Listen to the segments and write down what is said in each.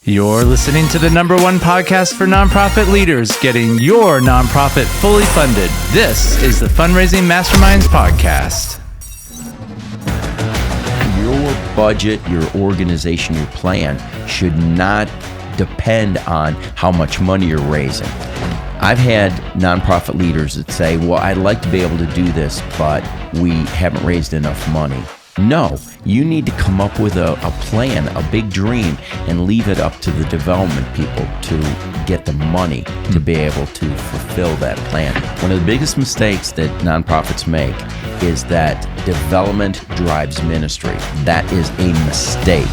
You're listening to the #1 podcast for nonprofit leaders, getting your nonprofit fully funded. This is the Fundraising Masterminds Podcast. Your budget, your organization, your plan should not depend on how much money you're raising. I've had nonprofit leaders that say, well, I'd like to be able to do this, but we haven't raised enough money. No, you need to come up with a plan, a big dream, and leave it up to the development people to get the money to be able to fulfill that plan. One of the biggest mistakes that nonprofits make is that development drives ministry. That is a mistake.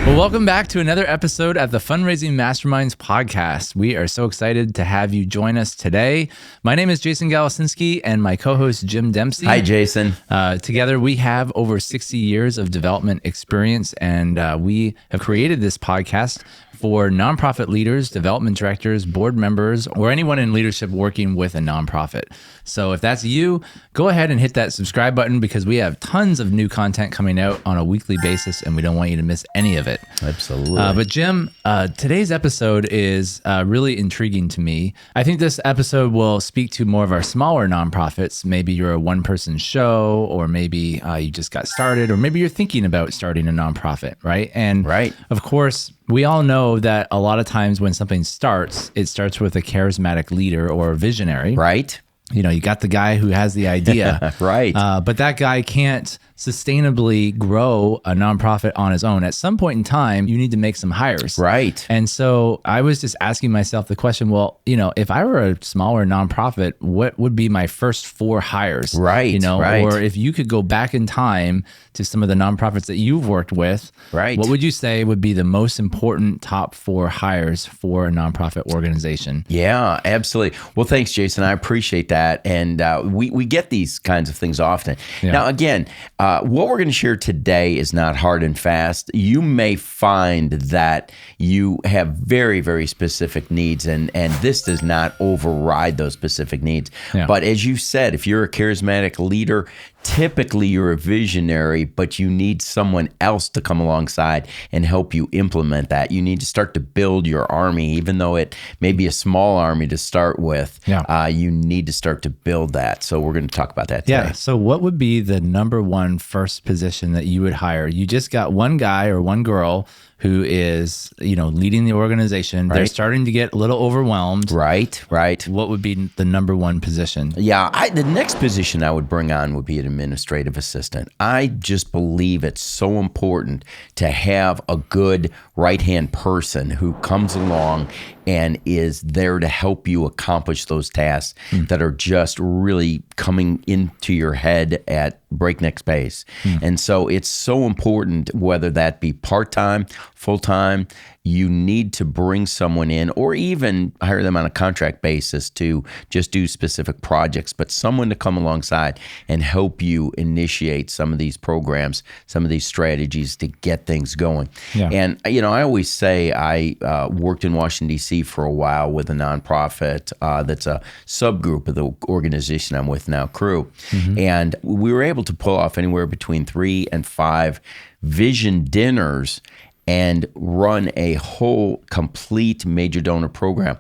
Well, welcome back to another episode of the Fundraising Masterminds Podcast. We are so excited to have you join us today. My name is Jason Galasinski and my co-host Jim Dempsey. Hi, Jason. Together, we have over 60 years of development experience, and we have created this podcast for nonprofit leaders, development directors, board members, or anyone in leadership working with a nonprofit. So if that's you, go ahead and hit that subscribe button because we have tons of new content coming out on a weekly basis and we don't want you to miss any of it. Absolutely. But Jim, today's episode is really intriguing to me. I think this episode will speak to more of our smaller nonprofits. Maybe you're a one-person show, or maybe you just got started, or maybe you're thinking about starting a nonprofit, right? And of course, we all know that a lot of times when something starts, it starts with a charismatic leader or a visionary. Right. You know, you got the guy who has the idea. Right. But that guy can't sustainably grow a nonprofit on his own. At some point in time, you need to make some hires. Right. And so I was just asking myself the question, well, you know, if I were a smaller nonprofit, what would be my first 4 hires? Right. You know, right. Or if you could go back in time to some of the nonprofits that you've worked with, right. What would you say would be the most important top 4 hires for a nonprofit organization? Yeah, absolutely. Well, thanks, Jason. I appreciate that. And we get these kinds of things often. Yeah. Now, again, what we're going to share today is not hard and fast. You may find that you have very, very specific needs, and this does not override those specific needs. Yeah. But as you said, if you're a charismatic leader, typically you're a visionary, but you need someone else to come alongside and help you implement that. You need to start to build your army, even though it may be a small army to start with. Yeah. You need to start to build that. So we're going to talk about that today. Yeah. So what would be the #1 first position that you would hire? You just got one guy or one girl who is, you know, leading the organization. Right. They're starting to get a little overwhelmed. Right, right. What would be the #1 position? Yeah, the next position I would bring on would be an administrative assistant. I just believe it's so important to have a good right-hand person who comes along and is there to help you accomplish those tasks that are just really coming into your head at breakneck pace. And so it's so important, whether that be part-time, full-time, you need to bring someone in or even hire them on a contract basis to just do specific projects, but someone to come alongside and help you initiate some of these programs, some of these strategies to get things going. Yeah. And, you know, I always say I worked in Washington, D.C. for a while with a nonprofit that's a subgroup of the organization I'm with now, Crew. And we were able to pull off anywhere between 3 and 5 vision dinners and run a whole complete major donor program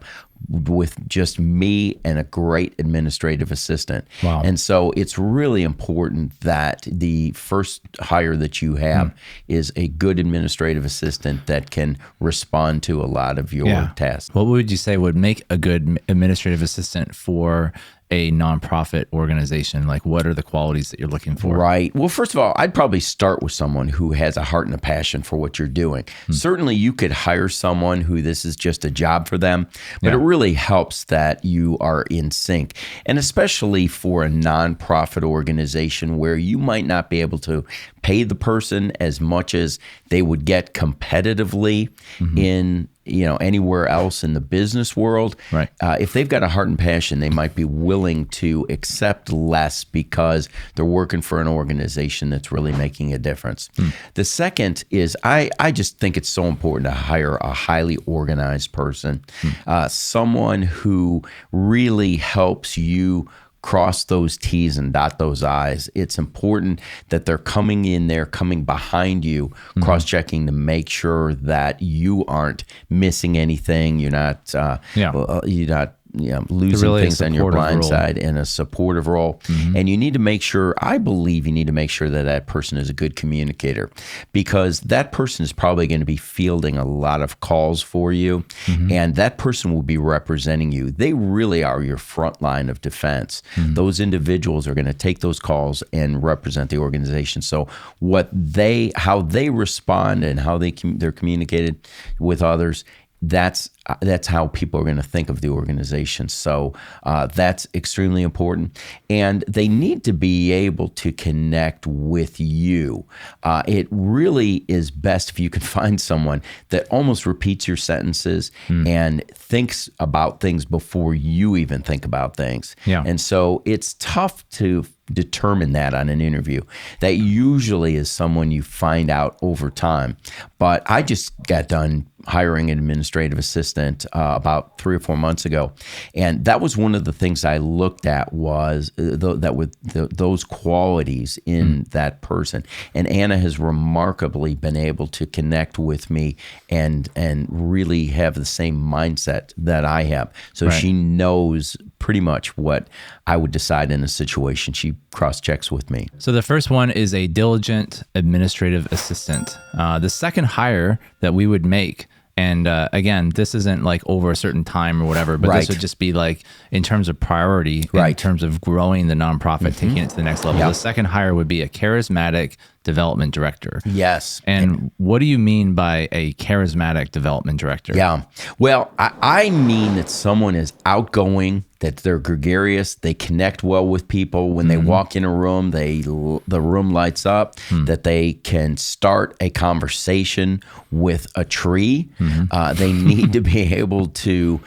with just me and a great administrative assistant. Wow. And so it's really important that the first hire that you have is a good administrative assistant that can respond to a lot of your tasks. What would you say would make a good administrative assistant for a nonprofit organization? Like, what are the qualities that you're looking for? Right. Well, first of all, I'd probably start with someone who has a heart and a passion for what you're doing. Certainly, you could hire someone who this is just a job for them, but it really helps that you are in sync. And especially for a nonprofit organization where you might not be able to pay the person as much as they would get competitively in, you know, anywhere else in the business world. Right. If they've got a heart and passion, they might be willing to accept less because they're working for an organization that's really making a difference. The second is I just think it's so important to hire a highly organized person, someone who really helps you cross those T's and dot those I's. It's important that they're coming in there, coming behind you, cross-checking to make sure that you aren't missing anything. You're not, losing really things on your blind role. side, in a supportive role. And you need to make sure, I believe you need to make sure that that person is a good communicator, because that person is probably going to be fielding a lot of calls for you, and that person will be representing you. They really are your front line of defense. Those individuals are going to take those calls and represent the organization. So how they respond and how they're communicated with others, that's how people are going to think of the organization. So that's extremely important. And they need to be able to connect with you. It really is best if you can find someone that almost repeats your sentences and thinks about things before you even think about things. Yeah. And so it's tough to determine that on an interview. That usually is someone you find out over time. But I just got done hiring an administrative assistant about 3 or 4 months ago, and that was one of the things I looked at was those qualities in that person. And Anna has remarkably been able to connect with me and really have the same mindset that I have. So she knows pretty much what I would decide in a situation. She cross-checks with me. So the first one is a diligent administrative assistant. The second hire that we would make, and again, this isn't like over a certain time or whatever, but this would just be like in terms of priority, in terms of growing the nonprofit, taking it to the next level. The second hire would be a charismatic development director. Yes. And what do you mean by a charismatic development director? Yeah. Well, I mean that someone is outgoing, that they're gregarious, they connect well with people. When they walk in a room, the room lights up, that they can start a conversation with a tree. They need to be able to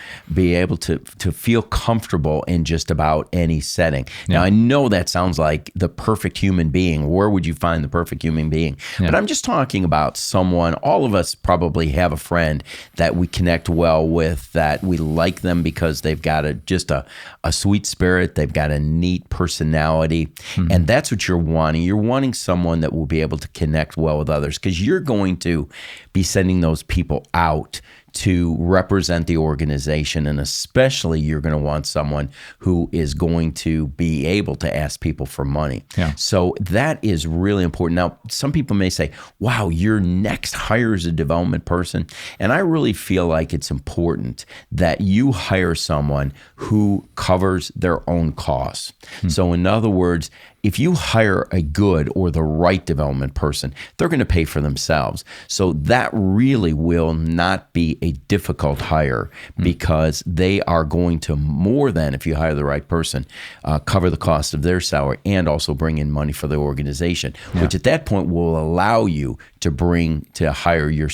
feel comfortable in just about any setting. Now, I know that sounds like the perfect human being. Where would you find the perfect human being? But I'm just talking about someone, all of us probably have a friend that we connect well with, that we like them because they've got a sweet spirit, they've got a neat personality, and that's what you're wanting. You're wanting someone that will be able to connect well with others, because you're going to be sending those people out to represent the organization, and especially you're going to want someone who is going to be able to ask people for money. So that is really important. Now, some people may say, wow, your next hire is a development person. And I really feel like it's important that you hire someone who covers their own costs. So in other words, if you hire a good or the right development person, they're going to pay for themselves. So that really will not be a difficult hire, because they are going to, more than, if you hire the right person, cover the cost of their salary and also bring in money for the organization, which at that point will allow you to hire your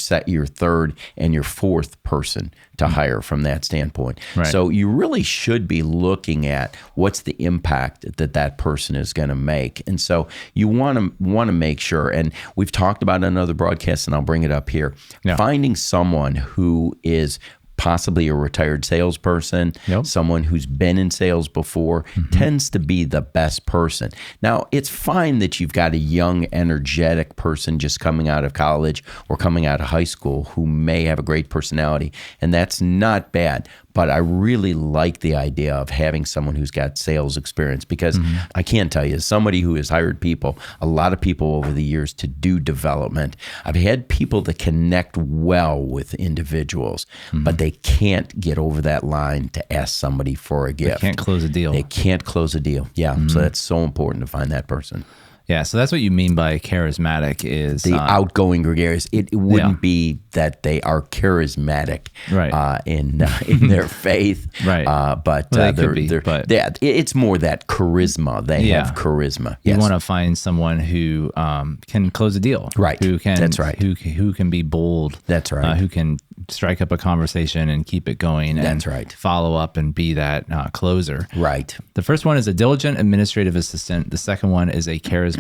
third and your fourth person to hire from that standpoint. So you really should be looking at what's the impact that person is going to make. And so you want to make sure, and we've talked about it in other broadcasts, and I'll bring it up here, finding someone who is possibly a retired salesperson, someone who's been in sales before, tends to be the best person. Now, it's fine that you've got a young, energetic person just coming out of college or coming out of high school who may have a great personality, and that's not bad. But I really like the idea of having someone who's got sales experience, because I can't tell you, as somebody who has hired a lot of people over the years to do development, I've had people that connect well with individuals, but they can't get over that line to ask somebody for a gift. They can't close a deal. They can't close a deal. Yeah. So that's so important to find that person. Yeah, so that's what you mean by charismatic, is the outgoing, gregarious. It wouldn't be that they are charismatic in their faith, but they could be, it's more that charisma. They have charisma. You want to find someone who can close a deal, Who can, that's right. Who can be bold, that's right. Who can strike up a conversation and keep it going, that's right. Follow up and be that closer, right. The first one is a diligent administrative assistant. The second one is a charismatic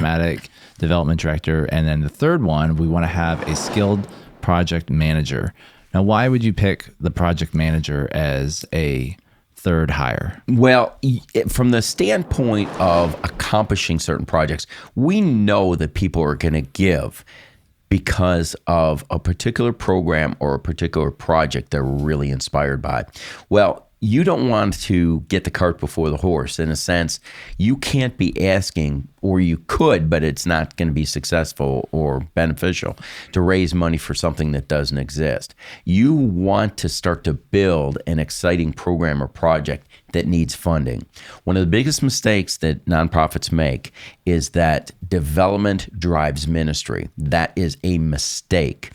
development director. And then the third one, we want to have a skilled project manager. Now, why would you pick the project manager as a third hire? Well, from the standpoint of accomplishing certain projects, we know that people are going to give because of a particular program or a particular project they're really inspired by. Well, you don't want to get the cart before the horse. In a sense, you can't be asking, or you could, but it's not going to be successful or beneficial to raise money for something that doesn't exist. You want to start to build an exciting program or project that needs funding. One of the biggest mistakes that nonprofits make is that development drives ministry. That is a mistake.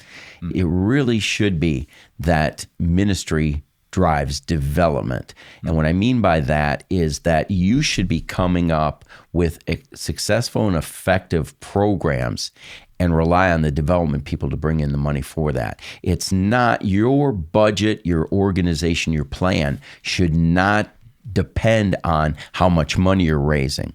It really should be that ministry drives development. And what I mean by that is that you should be coming up with successful and effective programs and rely on the development people to bring in the money for that. It's not your budget, your organization, your plan should not depend on how much money you're raising.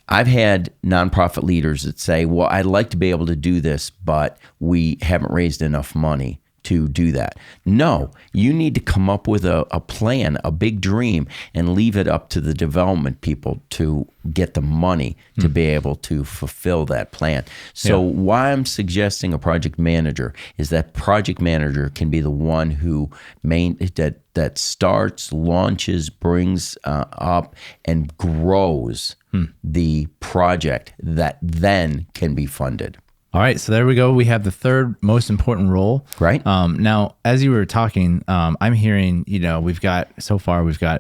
I've had nonprofit leaders that say, well, I'd like to be able to do this, but we haven't raised enough money to do that. No, you need to come up with a plan, a big dream, and leave it up to the development people to get the money to be able to fulfill that plan. So why I'm suggesting a project manager is that project manager can be the one who that starts, launches, brings up, and grows the project that then can be funded. All right, so there we go. We have the third most important role. Right. Now, as you were talking, I'm hearing, we've got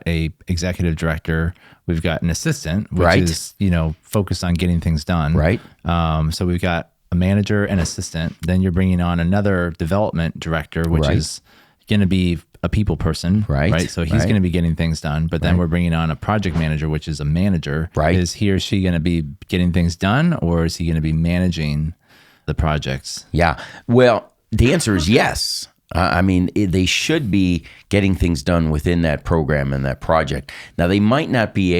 a executive director, we've got an assistant, which is, focused on getting things done. Right. So we've got a manager and assistant. Then you're bringing on another development director, which is going to be a people person. Right. So he's going to be getting things done. But then we're bringing on a project manager, which is a manager. Right. Is he or she going to be getting things done, or is he going to be managing the projects? Yeah. Well, the answer is yes. They should be getting things done within that program and that project. Now, they might not be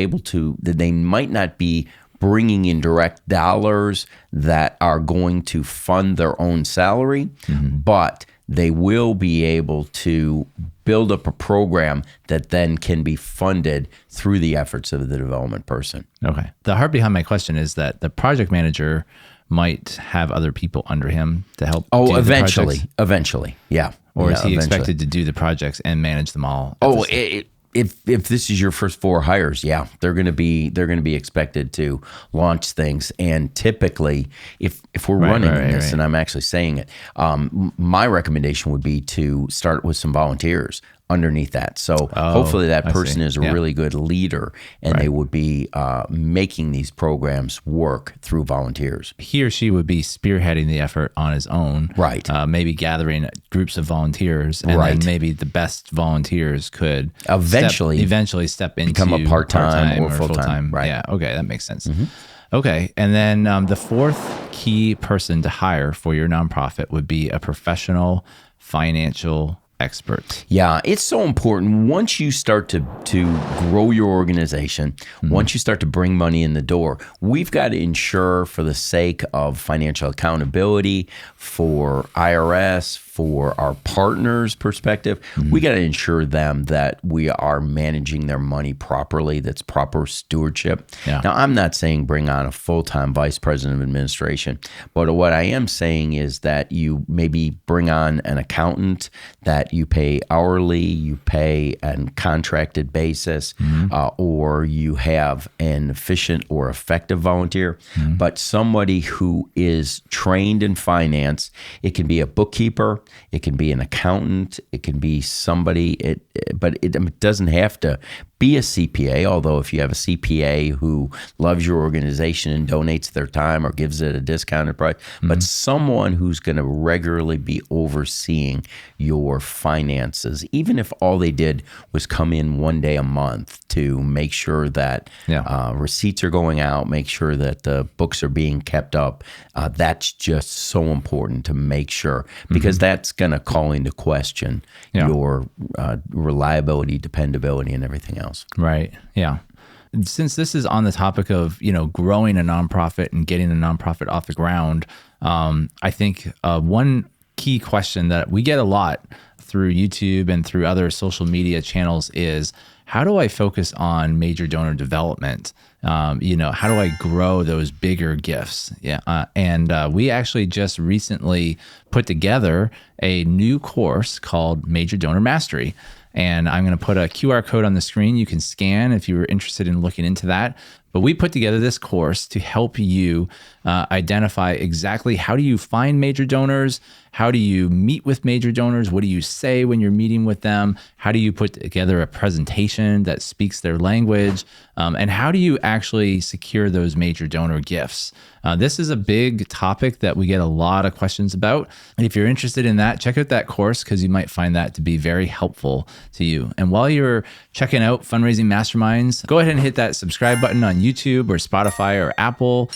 bringing in direct dollars that are going to fund their own salary, but they will be able to build up a program that then can be funded through the efforts of the development person. Okay. The heart behind my question is that the project manager might have other people under him to help. Oh, eventually, yeah. Or is he expected to do the projects and manage them all? If this is your first 4 hires, they're going to be expected to launch things. And typically, if we're running this, and I'm actually saying it, my recommendation would be to start with some volunteers underneath that. So hopefully that person is a really good leader, and they would be making these programs work through volunteers. He or she would be spearheading the effort on his own. Right. Maybe gathering groups of volunteers, and then maybe the best volunteers could eventually step into become a part-time or full-time. Right. Yeah. Okay. That makes sense. Okay. And then the fourth key person to hire for your nonprofit would be a professional financial expert. Yeah, it's so important. Once you start to grow your organization, once you start to bring money in the door, we've got to ensure, for the sake of financial accountability, for IRS, for our partners' perspective, we got to ensure them that we are managing their money properly, that's proper stewardship. Yeah. Now, I'm not saying bring on a full-time vice president of administration, but what I am saying is that you maybe bring on an accountant that you pay hourly, you pay on contracted basis, or you have an efficient or effective volunteer, but somebody who is trained in finance. It can be a bookkeeper, it can be an accountant, it can be somebody, but it doesn't have to be a CPA, although if you have a CPA who loves your organization and donates their time or gives it a discounted price, but someone who's going to regularly be overseeing your finances, even if all they did was come in one day a month to make sure that receipts are going out, make sure that the books are being kept up. That's just so important to make sure, because that's going to call into question your reliability, dependability, and everything else. Right. Yeah. Since this is on the topic of, growing a nonprofit and getting a nonprofit off the ground, I think one key question that we get a lot through YouTube and through other social media channels is, how do I focus on major donor development? How do I grow those bigger gifts? And we actually just recently put together a new course called Major Donor Mastery. And I'm going to put a QR code on the screen you can scan if you were interested in looking into that. But we put together this course to help you identify exactly how do you find major donors, how do you meet with major donors, what do you say when you're meeting with them, how do you put together a presentation that speaks their language, and how do you actually secure those major donor gifts. This is a big topic that we get a lot of questions about. And if you're interested in that, check out that course because you might find that to be very helpful to you. And while you're checking out Fundraising Masterminds, go ahead and hit that subscribe button on YouTube or Spotify or Apple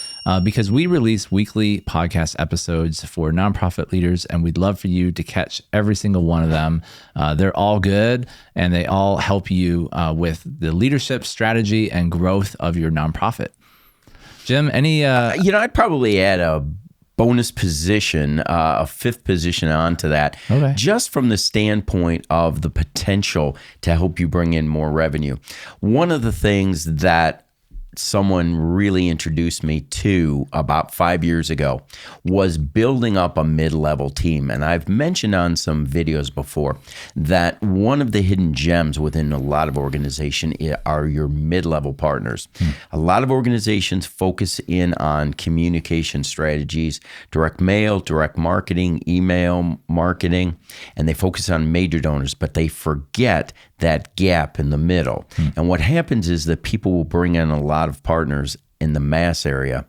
because we release weekly podcast episodes for nonprofit leaders, and we'd love for you to catch every single one of them. They're all good, and they all help you with the leadership strategy and growth of your nonprofit. Jim, any... I'd probably add a bonus position, a fifth position onto that, just from the standpoint of the potential to help you bring in more revenue. One of the things that someone really introduced me to about 5 years ago was building up a mid-level team. And I've mentioned on some videos before that one of the hidden gems within a lot of organizations are your mid-level partners. A lot of organizations focus in on communication strategies, direct mail, direct marketing, email marketing, and they focus on major donors, but they forget that gap in the middle. And what happens is that people will bring in a lot of partners in the mass area,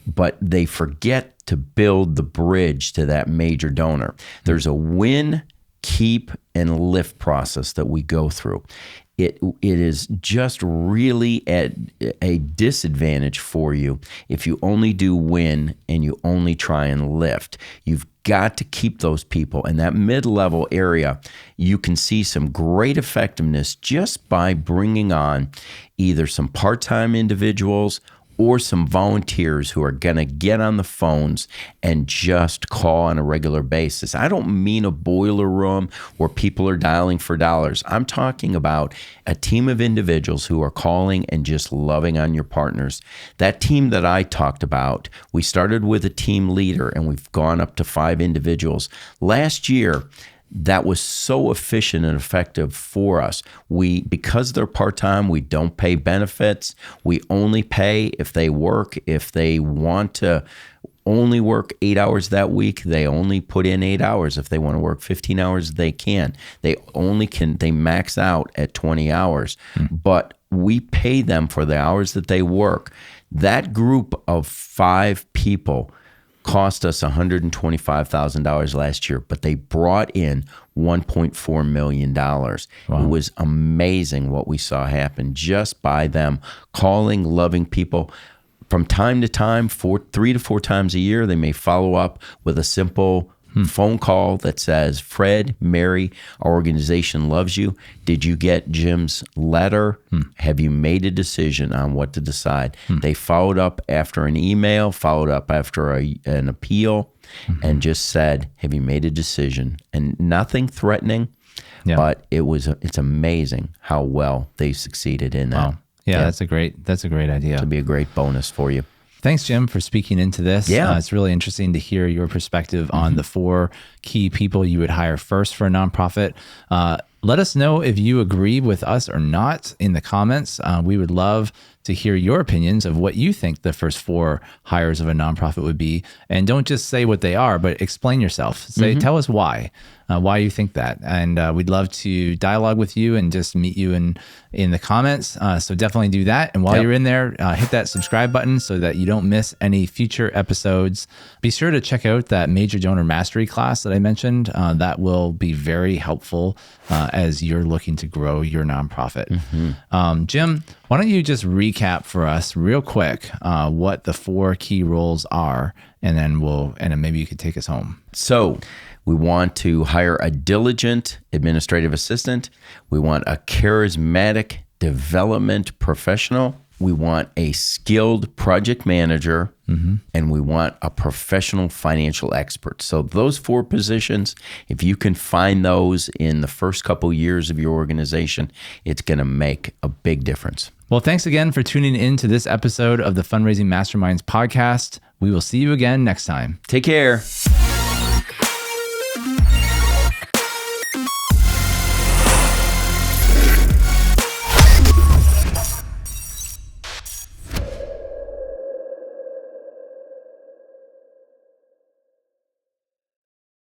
but they forget to build the bridge to that major donor. There's a win, keep, and lift process that we go through. It is just really at a disadvantage for you if you only do win and you only try and lift. You've got to keep those people in that mid-level area. You can see some great effectiveness just by bringing on either some part-time individuals or some volunteers who are going to get on the phones and just call on a regular basis. I don't mean a boiler room where people are dialing for dollars. I'm talking about a team of individuals who are calling and just loving on your partners. That team that I talked about, we started with a team leader and we've gone up to 5 individuals. Last year, that was so efficient and effective for us. Because they're part-time, we don't pay benefits. We only pay if they work. If they want to only work 8 hours that week, they only put in 8 hours. If they want to work 15 hours, they can. They max out at 20 hours. But we pay them for the hours that they work. That group of 5 people cost us $125,000 last year, but they brought in $1.4 million. Wow. It was amazing what we saw happen just by them calling, loving people. From time to time, 3 to 4 times a year, they may follow up with a simple phone call that says, Fred, Mary, our organization loves you. Did you get Jim's letter? Have you made a decision on what to decide? They followed up after an email, followed up after an appeal, and just said, have you made a decision? And nothing threatening, but it's amazing how well they succeeded in that. Wow. Yeah, that's a great idea. It'll be a great bonus for you. Thanks, Jim, for speaking into this. Yeah. It's really interesting to hear your perspective on the 4 key people you would hire first for a nonprofit. Let us know if you agree with us or not in the comments. We would love to hear your opinions of what you think the first 4 hires of a nonprofit would be. And don't just say what they are, but explain yourself. Tell us why you think that. And we'd love to dialogue with you and just meet you in the comments. So definitely do that. And while you're in there, hit that subscribe button so that you don't miss any future episodes. Be sure to check out that Major Donor Mastery class that I mentioned. That will be very helpful as you're looking to grow your nonprofit. Jim, why don't you just recap for us real quick what the 4 key roles are, and then maybe you could take us home. So we want to hire a diligent administrative assistant. We want a charismatic development professional. We want a skilled project manager. and we want a professional financial expert. So those 4 positions, if you can find those in the first couple years of your organization, it's going to make a big difference. Well, thanks again for tuning in to this episode of the Fundraising Masterminds podcast. We will see you again next time. Take care.